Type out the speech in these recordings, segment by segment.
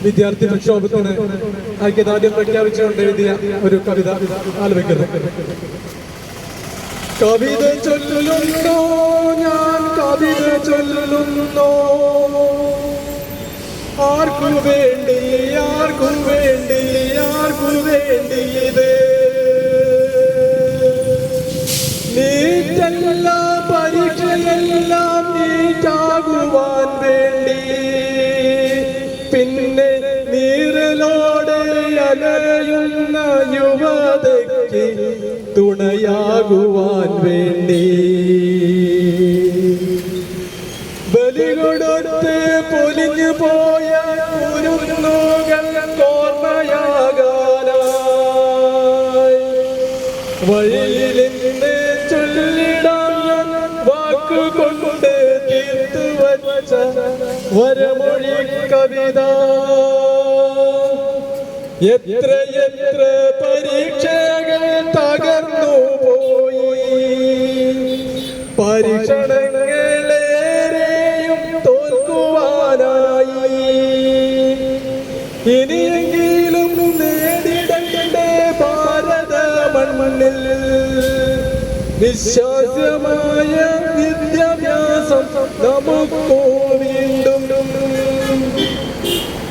വിദ്യാർത്ഥി പ്രക്ഷോഭത്തിന് ഐക്യദാർഢ്യം പ്രഖ്യാപിച്ചുകൊണ്ട് എഴുതിയ ഒരു കവിത ആലപിക്കുന്നു. കവിത ചൊല്ലുന്നോ ഞാൻ കവിത ചൊല്ലുന്നോ, ആർക്കു വേണ്ടി ആർക്കു വേണ്ടി ആർക്കു വേണ്ടി ഇത് നീറ്റല്ല പരീക്ഷയെല്ലാം നീറ്റാകുവാൻ വേണ്ടി, പിന്നെ നീറലോടെ അലയുന്ന യുവതയ്ക്ക് തുണയാകുവാൻ വേണ്ടി, ബലി കൊടുത്ത് പൊലിഞ്ഞു പോയ കുരുന്നുകൾ ഓർമ്മയാകാനായി, വഴിയിൽ നിന്ന് ചൊല്ലിടാൻ വാക്കുകൊണ്ട് തീർത്തു വച്ച വരമൊഴി കവിത, എത്ര എത്ര പരീക്ഷകൾ തകർന്നു പോയി, പരീക്ഷണങ്ങളേറെയും തോൽക്കുവാനായി, ഇനിയെങ്കിലും നേടിടണ്ടേ ഭാരത മണ്ണിൽ വിശ്വാസ്യമായ വിദ്യാഭ്യാസം നമുക്കു വീണ്ടും.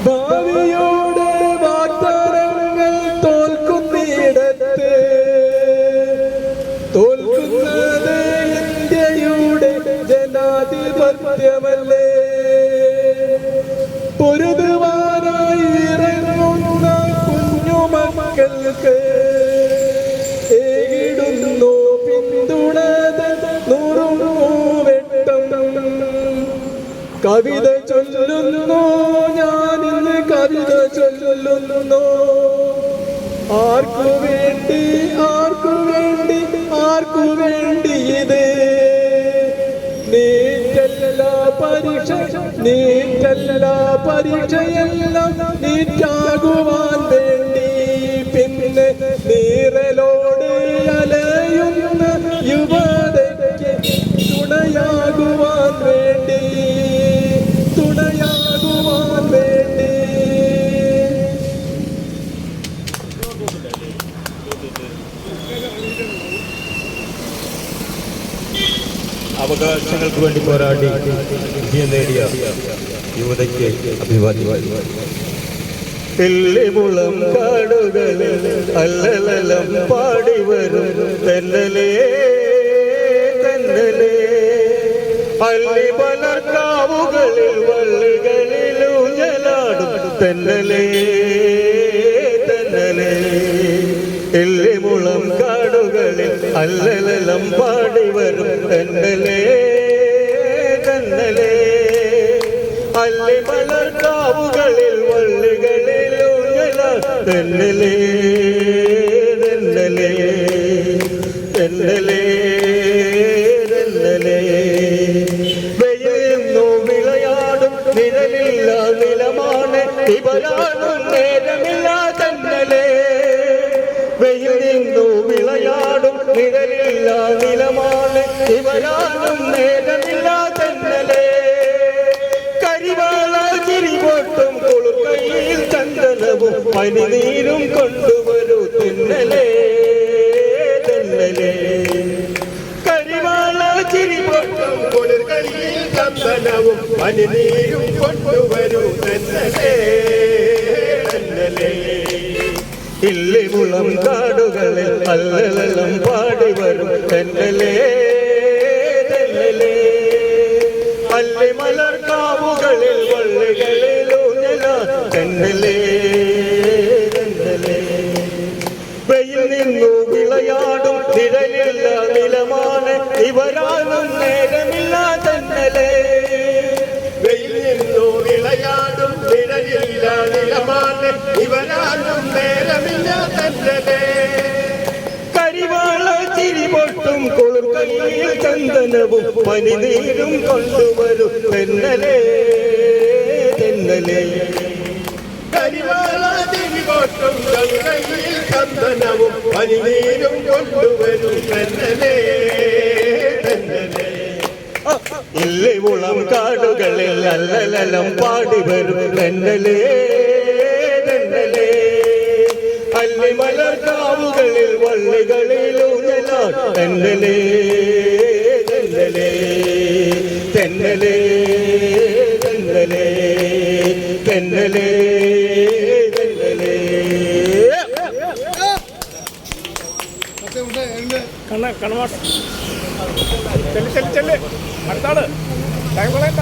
ഭാവിയോട് വാഗ്ദാനങ്ങൾ തോൽക്കുന്നിടത്ത്, തോൽക്കുന്നത് ഇന്ത്യയുടെ ജനാധിപത്യമല്ലേ, പൊരുതുവാനായി ഇറങ്ങുന്ന കുഞ്ഞുമക്കൾക്ക് ഏകിടുന്നു പിന്തുണത നൂറുവെട്ടം. കവിത ചൊല്ലുന്നു ഞാനിന്ന് കവിത ചൊല്ലുന്നു, ആർക്കു വേണ്ടി ആർക്കു വേണ്ടി ആർക്കു വേണ്ടി ഇത് നീറ്റല്ല പരീക്ഷ നീറ്റല്ല പരീക്ഷയെല്ലാം നീറ്റാകുവാൻ വേണ്ടി, പിന്നെ നീറലോട് അലയുന്ന യുവതയ്ക്ക് തുണയാകുവാൻ വേണ്ടി, തുണയാകുവാൻ വേണ്ടി. അവകാശങ്ങൾക്ക് വേണ്ടി പോരാടി വിജയം നേടിയ യുവതയ്ക്ക് അഭിവാദ്യം. എല്ലിമുളം കാടുകളിൽ അല്ലലം പാടി വരും തെന്നലേ തെന്നലേ, അല്ലി പലർക്കാവുകളിൽ വള്ളികളിൽ ഊഞ്ഞലാടും തെന്നലേ തെന്നലേ, എല്ലിമുളം കാടുകളിൽ അല്ലലം പാടി വരും തെന്നലേ തെന്നലേ, അല്ലി പലർക്കാവുകളിൽ വള്ളികളിൽ ഊഞ്ഞലാടും തെന്നലേ തെന്നലേ തെന്നലേ തെന്നലേ. വെയിലിന്നു വിളയാടും നിഴലില്ല നിലമാണ് ഇവരാടും നേരമില്ല തെന്നലേ, വെയിലിന്നു വിളയാടും നിഴലില്ല നിലമാണ് ഇവരാടും നേരമില്ല തെന്നലേ, കരിവാള ചിരിപൊട്ടും കുളിർക്കയിൽ ചന്ദനവും പനിനീരും കൊണ്ടുവരൂ തെന്നലേ തെന്നലേ, കരിവാള ചിരിപൊട്ടും കുളിർക്കയിൽ ചന്ദനവും പനിനീരും കൊണ്ടുവരൂ തെന്നലേ തെന്നലേ, ഇല്ലിമുളം കാടുകളിൽ അല്ലലം പാടി വരും തെന്നലേ തെന്നലേ, അല്ലിമലർ കാവുകളിൽ വള്ളികളിൽ ഊഞ്ഞലാടും തെന്നലേ തെന്നലേ, വെയിൽ നിന്നു വിളയാടും നിഴലില്ല നിലമാണ് ഇവരാനും നേരമില്ല തെന്നലേ, വെയിൽ നിന്നു വിളയാടും നിഴലില്ല നിലമാണ് ഇവരാനും നേരമില്ല തെന്നലേ, കരിവാള ചിരിപൊട്ടും കുളിർക്കയിൽ ചന്ദനവും പനിനീരും കൊണ്ടുവരും തെന്നലേ തെന്നലേ, കരിവാള ചിരിപൊട്ടും കുളിർക്കയിൽ ചന്ദനവും പനിനീരും കൊണ്ടുവരും തെന്നലേ തെന്നലേ ഇല്ലിമുളം കാടുകളിൽ അല്ലലം പാടി വരും തെന്നലേ തെന്നലേ അല്ലിമലർ കാവുകളിൽ വള്ളികളിലൂഞ്ഞലാൽ തെന്നലേ തെന്നലേ തെന്നലേ തെന്നലേ തെന്നലേ തെന്നലേ കണമാട്ട ചെല്ല് അടുത്താള് ടൈം കളയണ്ട.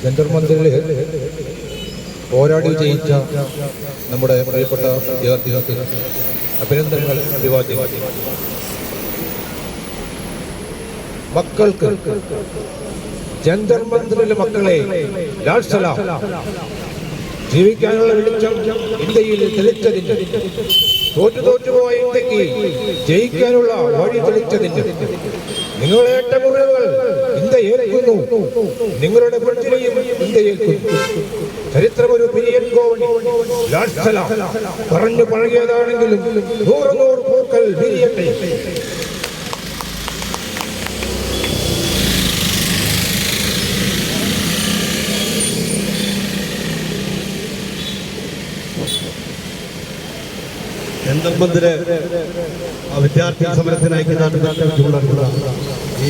ജന്തർ മന്ദിറിൽ പോരാടി ജയിച്ച നമ്മുടെ പ്രിയപ്പെട്ട വിദ്യാർത്ഥികൾക്ക് അഭിനന്ദനങ്ങൾ അഭിവാദ്യങ്ങൾ. മക്കൾക്ക് ജന്തർ മന്ദിറിലെ മക്കളെ ലാൽ സലാം. ജീവിക്കാനുള്ള വെളിച്ചം ഇന്ത്യയിൽ തെളിച്ചതിന്, തോറ്റുപോയ ഇന്ത്യക്ക് ജയിക്കാനുള്ള വഴി തെളിച്ചതിന് നിങ്ങളുടെ ഏറ്റമുറിവുകൾ ഇന്ത്യ ഏൽക്കുന്നു, നിങ്ങളുടെ പുഞ്ചിരിയും ഇന്ത്യ ഏൽക്കുന്നു. ചരിത്രമൊരു പിരിയൻ ഗോവണി ലാൽ സലാം പറഞ്ഞു പഴകിയതാണെങ്കിലും 100 പൂക്കൾ വിരിയട്ടെ. ജന്തർ മന്ദിര് വിദ്യാർത്ഥി സമരത്തിനായി നടത്തിയുള്ള ഈ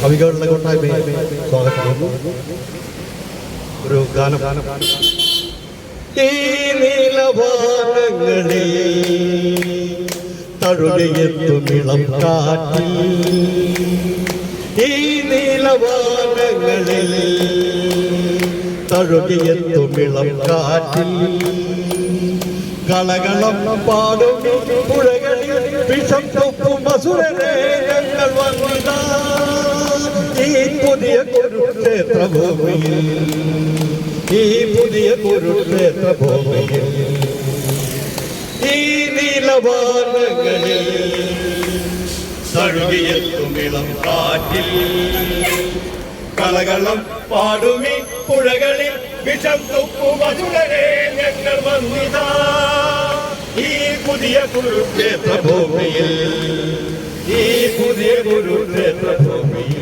കവികളുടെ കൂട്ടായ്മയെ സ്വാഗതം ചെയ്യുന്നു. ഒരു ഗാനം. ഈ നീലവാനങ്ങളിൽ തഴുകയെത്തുമിളം കാറ്റിൽ, ഈ നീലവാനങ്ങളിൽ തഴുകയെത്തുമിളം കാറ്റിൽ കളകളം പാടും പുഴകളിൽ വിഷം തൊപ്പും അസുരനെ ഞങ്ങൾ വന്നിതാ ഈ പുതിയ കുരുക്ഷേത്ര ഭൂമിയിൽ, ഈ പുതിയ കുരുക്ഷേത്ര ഭൂമിയിൽ. ഈ നീലവാനങ്ങളിൽ തഴുകിയെത്തുമിളം കാറ്റിൽ കളകളം പാടുമി പുഴകളിൽ വിഷം തൊപ്പും അസുരനെ ഞങ്ങൾ വന്നിതാ ഈ പുതിയ കുരുക്ഷേത്ര ഭൂമിയിൽ, ഈ പുതിയ കുരുക്ഷേത്ര ഭൂമിയിൽ.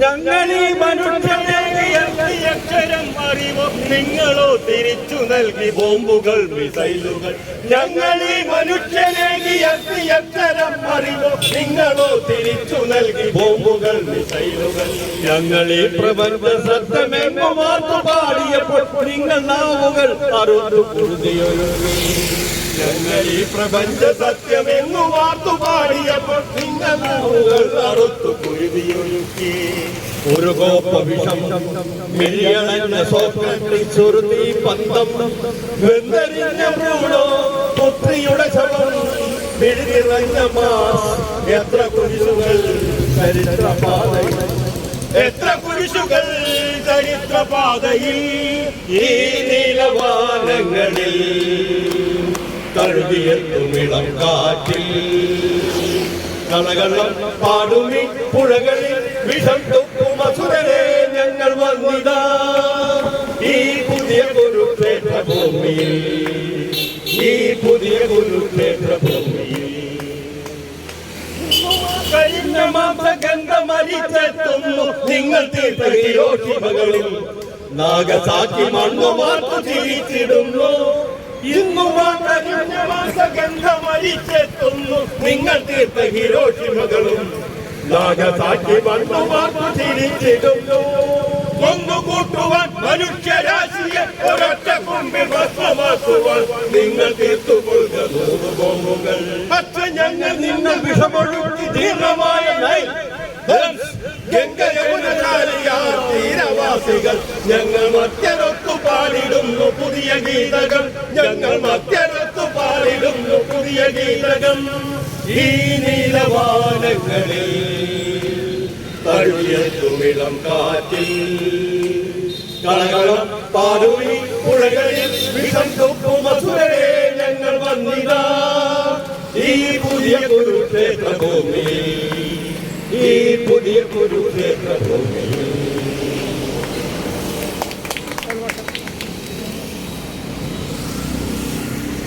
ഞങ്ങളീ മനുഷ്യനെ അക്ഷരം അറിവോ നിങ്ങളോ തിരിച്ചു നൽകി ബോംബുകൾ മിസൈലുകൾ. ഞങ്ങളീ മനുഷ്യനെ അക്ഷരം അറിവോ നിങ്ങളോ തിരിച്ചു നൽകി ബോംബുകൾ മിസൈലുകൾ. ഞങ്ങളീ പ്രപഞ്ച സത്യമെങ്ങു വാർത്തു പാടിയപ്പോൾ നിങ്ങൾ നാവുകൾ അറുത്തു കുരുതിയൊരുങ്ങി. ഞങ്ങളീ പ്രപഞ്ച സത്യമെങ്ങു വാർത്തു പാടിയപ്പോൾ നിങ്ങൾ നാവുകൾ അറുത്തു കുരുതിയൊരുക്കി. ഒരു കോപ്പ വിഷം മിഴിയണഞ്ഞ സ്വപ്നത്തിൽ പന്തം വെന്തരിഞ്ഞ ഭ്രൂണോ പുത്രിയുടെ ശവം മിഴിനിറഞ്ഞ മാസ്. എത്ര കുരിശുകൾ ചരിത്രപാതയിൽ, എത്ര കുരിശുകൾ ചരിത്രപാതയിൽ. ഈ നീലവാനങ്ങളിൽ തഴുകിയെത്തുമിളം കാറ്റിൽ കളകളം പാടുമി പുഴകളിൽ വിഷം തൊപ്പും അസുരനെ ഞങ്ങൾ വന്നിതാ ഈ പുതിയ കുരുക്ഷേത്ര ഭൂമിയിൽ, ഈ പുതിയ കുരുക്ഷേത്ര ഭൂമിയിൽ. കഴിഞ്ഞ മാസഗന്ധമരിച്ചെത്തുന്നു നിങ്ങൾ തീർത്ത ഹിരോഷിമകളിൽ, നാഗസാക്കി മണ്ണു മാർത്തു തിരിച്ചിടുന്നു. ഗന്ധമരിച്ചെത്തുന്നു നിങ്ങൾ തീർത്ത ഹിരോഷിമകളും, നാഗസാക്കി മണ്ണു മാർത്തു തിരിച്ചിടുന്നു. ഒന്നുകൂട്ടുവാൻ മനുഷ്യരാശിയെ ഒരൊറ്റ കുമ്പിൽ ഭസ്മമാക്കുവാൻ നിങ്ങൾ തീർത്തുകൊള്ളുക 100 ബോംബുകൾ. പക്ഷെ ഞങ്ങൾ നിങ്ങൾ വിഷമൊഴുക്കി ദീർഘമായ തീരവാസികൾ ഞങ്ങൾ മധ്യരൊത്തു പാടിടുന്നു പുതിയ ഗീതകൾ, ഞങ്ങൾ മധ്യരൊത്തു പാടിടുന്നു പുതിയ ഗീതകൾ. ഈ നീലവാനങ്ങളിൽ തഴുകിയെത്തുമിളം കാറ്റിൽ കളകളം പാടുമി പുഴകളിൽ വിഷം തൊപ്പും അസുരനെ ഞങ്ങൾ വന്നിതാ ഈ കുരുക്ഷേത്ര ഭൂമിയിൽ ഈ പുതിയ കുരുക്ഷേത്ര ഭൂമിയിൽ